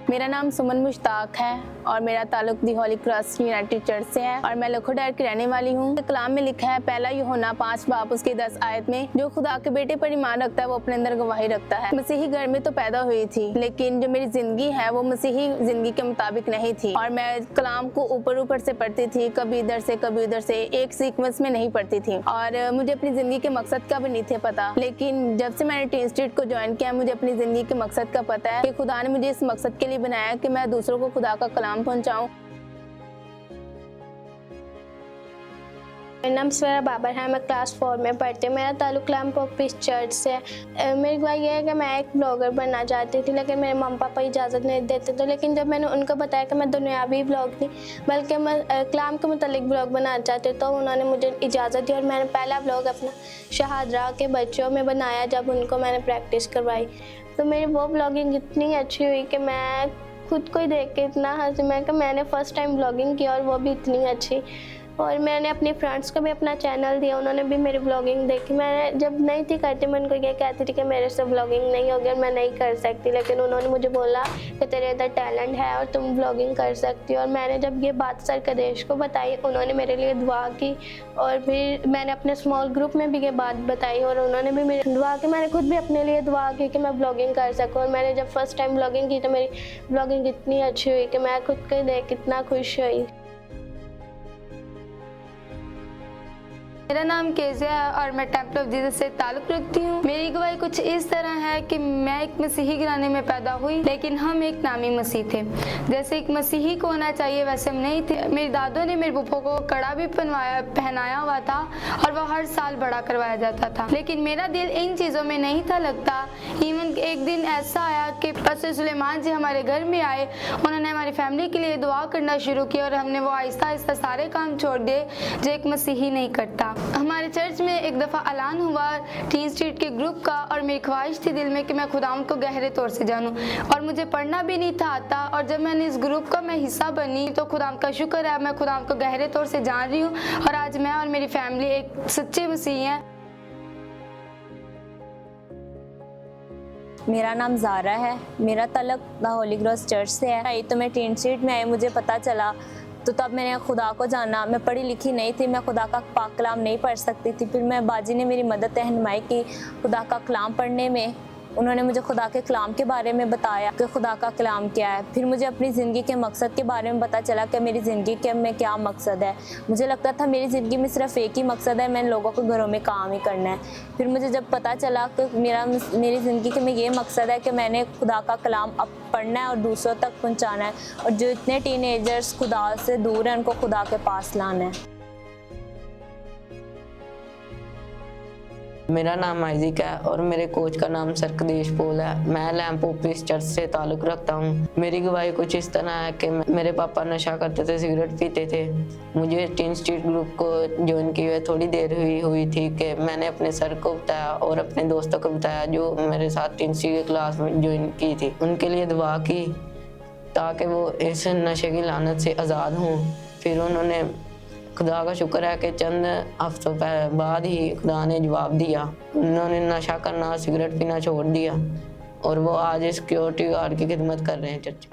मेरा नाम सुमन मुश्ताक है और मेरा ताल्लुक दी होली क्रॉस यूनाइटेड चर्च से है और मैं लखोडायर की रहने वाली हूँ। कलाम में लिखा है, पहला यूहन्ना 5 बाब उसके 10 आयत में, जो खुदा के बेटे पर ईमान रखता है वो अपने अंदर गवाही रखता है। मसीही घर में तो पैदा हुई थी, लेकिन जो मेरी जिंदगी है वो मसीही जिंदगी के मुताबिक नहीं थी और मैं कलाम को ऊपर ऊपर से पढ़ती थी, कभी इधर से कभी उधर से, एक सीक्वेंस में नहीं पढ़ती थी और मुझे अपनी जिंदगी के मकसद का भी नहीं थे पता। लेकिन जब से मैंने टी इंस्टीट्यूट को ज्वाइन किया, मुझे अपनी जिंदगी के मकसद का पता है कि खुदा ने मुझे इस मकसद के लिए बनाया कि मैं दूसरों को खुदा का कलाम पहुंचाऊं। मेरा नाम स्वेरा बाबर है, मैं क्लास 4 में पढ़ती हूँ। मेरा ताल्लुक कलाम पॉपिस चर्च से है। मेरी ख्वाहिश ये है कि मैं एक ब्लॉगर बनना चाहती थी, लेकिन मेरे मम्मी पापा इजाज़त नहीं देते थे। लेकिन जब मैंने उनको बताया कि मैं दुनियावी ब्लॉग नहीं बल्कि मैं कलाम के मुतालिक ब्लॉग बनाना चाहती हूँ, तो उन्होंने मुझे इजाज़त दी और मैंने पहला ब्लॉग अपना शहादरा के बच्चों में बनाया जब उनको मैंने प्रैक्टिस करवाई। तो मेरी वो ब्लॉगिंग इतनी अच्छी हुई कि मैं खुद को ही देख के इतना हंसी मैं कि मैंने फ़र्स्ट टाइम ब्लॉगिंग की और वो भी इतनी अच्छी। और मैंने अपने फ्रेंड्स को भी अपना चैनल दिया, उन्होंने भी मेरी ब्लॉगिंग देखी। मैं जब नहीं थी करती, मैं उनको ये कहती थी कि मेरे से ब्लॉगिंग नहीं होगी और मैं नहीं कर सकती, लेकिन उन्होंने मुझे बोला कि तेरे अंदर टैलेंट है और तुम ब्लॉगिंग कर सकती हो। और मैंने जब ये बात सरकदेश को बताई, उन्होंने मेरे लिए दुआ की और फिर मैंने अपने स्मॉल ग्रुप में भी ये बात बताई और उन्होंने भी मेरी दुआ की। मैंने खुद भी अपने लिए दुआ की कि मैं ब्लॉगिंग कर सकूँ और मैंने जब फर्स्ट टाइम ब्लॉगिंग की तो मेरी ब्लॉगिंग इतनी अच्छी हुई कि मैं खुद को देख इतना खुश हुई। मेरा नाम केजिया है और मैं टेंपल ऑफ जीसस से ताल्लुक़ रखती हूँ। मेरी गवाही कुछ इस तरह है कि मैं एक मसीही घराने में पैदा हुई, लेकिन हम एक नामी मसीह थे। जैसे एक मसीही को होना चाहिए वैसे हम नहीं थे। मेरी दादों ने मेरे बुप्पो को कड़ा भी पहनाया हुआ था और वह हर साल बड़ा करवाया जाता था, लेकिन मेरा दिल इन चीज़ों में नहीं था लगता। इवन एक दिन ऐसा आया कि पास्टर सुलेमान जी हमारे घर में आए, उन्होंने हमारी फैमिली के लिए दुआ करना शुरू किया और हमने वो आहिस्ता आहिस्ता सारे काम छोड़ दिए जो एक मसीही नहीं करता। हमारे चर्च में एक दफ़ा ऐलान हुआ टी स्ट्रीट के ग्रुप का और मेरी ख्वाहिश थी दिल में कि मैं खुदावंद को गहरे तौर से जानूं और मुझे पढ़ना भी नहीं था आता। और जब मैंने इस ग्रुप का मैं हिस्सा बनी तो खुदावंद का शुक्र है, मैं खुदावंद को गहरे तौर से जान रही हूँ और आज मैं और मेरी फैमिली एक सच्चे मसीही हैं। मेरा नाम ज़ारा है, मेरा ताल्लुक द होली क्रॉस चर्च से है। तो मैं टी इंस्टीट्यूट में आई, मुझे पता चला तो तब मैंने खुदा को जाना। मैं पढ़ी लिखी नहीं थी, मैं खुदा का पाक कलाम नहीं पढ़ सकती थी। फिर मैं बाजी ने मेरी मदद रहनुमाई की खुदा का कलाम पढ़ने में। उन्होंने मुझे खुदा के कलाम के बारे में बताया कि खुदा का कलाम क्या है। फिर मुझे अपनी ज़िंदगी के मकसद के बारे में पता चला कि मेरी ज़िंदगी के में क्या मकसद है। मुझे लगता था मेरी ज़िंदगी में सिर्फ एक ही मकसद है, मैंने लोगों के घरों में काम ही करना है। फिर मुझे जब पता चला कि मेरी ज़िंदगी के में ये मकसद है कि मैंने खुदा का कलाम अब पढ़ना है और दूसरों तक पहुँचाना है और जो इतने टीनेजर्स खुदा से दूर हैं उनको खुदा के पास लाना है। मेरा नाम आइजिक है और मेरे कोच का नाम सरकदेश पोल है। मैं लैंप पॉपिस चर्च से ताल्लुक़ रखता हूँ। मेरी गवाही कुछ इस तरह है कि मेरे पापा नशा करते थे, सिगरेट पीते थे। मुझे टी इंस्टीट्यूट ग्रुप को ज्वाइन किए हुए थोड़ी देर हुई थी कि मैंने अपने सर को बताया और अपने दोस्तों को बताया जो मेरे साथ टी इंस्टीट्यूट की क्लास में ज्वाइन की थी। उनके लिए दुआ की ताकि वो इस नशे की लानत से आज़ाद हों। फिर उन्होंने खुदा का शुक्र है कि चंद हफ्तों बाद ही खुदा ने जवाब दिया। उन्होंने नशा करना, सिगरेट पीना छोड़ दिया और वो आज सिक्योरिटी गार्ड की खिदमत कर रहे हैं चर्च।